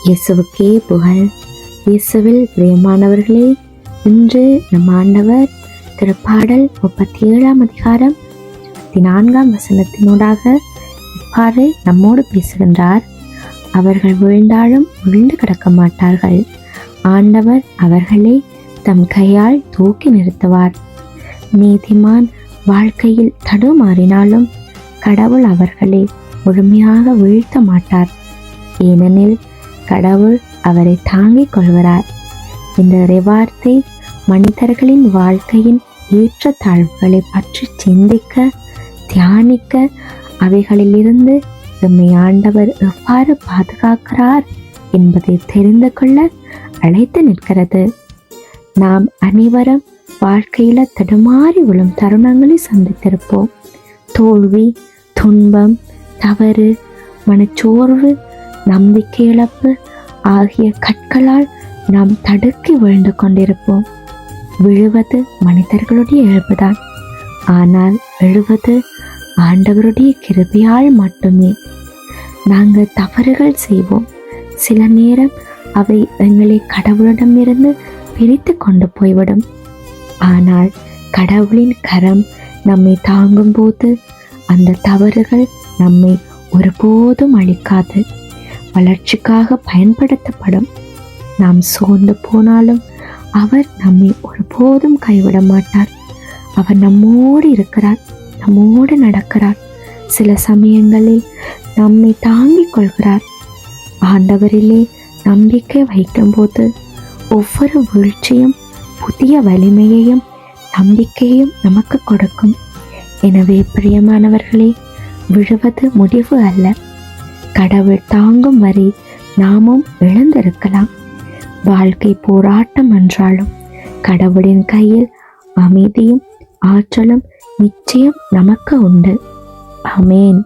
இயேசுவுக்கே புகழ். இயேசுவில் பிரியமானவர்களே, இன்று நம் ஆண்டவர் திருப்பாடல் 37 அதிகாரம் 24 வசனத்தினூடாக இவ்வாறு நம்மோடு பேசுகின்றார். அவர்கள் வீழ்ந்தாலும் விழுந்து கிடக்க மாட்டார்கள். ஆண்டவர் அவர்களை தம் கையால் தூக்கி நிறுத்துவார். நீதிமான் வாழ்க்கையில் தடுமாறினாலும் கடவுள் அவர்களை முழுமையாக வீழ்த்த மாட்டார். ஏனெனில் கடவுள் அவரை தாங்கிக் கொள்கிறார். இந்த இறைவார்த்தை மனிதர்களின் வாழ்க்கையின் ஏற்ற தாழ்வுகளை பற்றி சிந்திக்க, தியானிக்க, அவைகளிலிருந்து நம்மை ஆண்டவர் எவ்வாறு பாதுகாக்கிறார் என்பதை தெரிந்து கொள்ள அழைத்து நிற்கிறது. நாம் அனைவரும் வாழ்க்கையில தடுமாறி விழும் தருணங்களை சந்தித்திருப்போம். தோல்வி, துன்பம், தவறு, மனச்சோர்வு, நம்பிக்கை இழப்பு ஆகிய கற்களால் நாம் தடுக்கி விழுந்து கொண்டிருப்போம். விழுவது மனிதர்களுடைய இயல்புதான். ஆனால் எழுவது ஆண்டவருடைய கிருபையால் மட்டுமே. நாங்கள் தவறுகள் செய்வோம். சில நேரம் அவை எங்களை கடவுளிடமிருந்து பிரித்து கொண்டு போய்விடும். ஆனால் கடவுளின் கரம் நம்மை தாங்கும் போது அந்த தவறுகள் நம்மை ஒருபோதும் அழிக்காது, வளர்ச்சிக்காக பயன்படுத்தப்படும். நாம் சோர்ந்து போனாலும் அவர் நம்மை ஒருபோதும் கைவிட மாட்டார். அவர் நம்மோடு இருக்கிறார், நம்மோடு நடக்கிறார். சில சமயங்களில் நம்மை தாங்கிக் கொள்கிறார். ஆண்டவரிலே நம்பிக்கை வைக்கும்போது ஒவ்வொரு வீழ்ச்சியும் புதிய வலிமையையும் நம்பிக்கையும் நமக்கு கொடுக்கும். எனவே பிரியமானவர்களே, விழுவது முடிவு அல்ல. கடவுள் தாங்கும் வரை நாமும் எழுந்திருக்கலாம். வாழ்க்கை போராட்டம் என்றாலும் கடவுளின் கையில் அமைதியும் ஆற்றலும் நிச்சயம் நமக்கு உண்டு. ஆமேன்.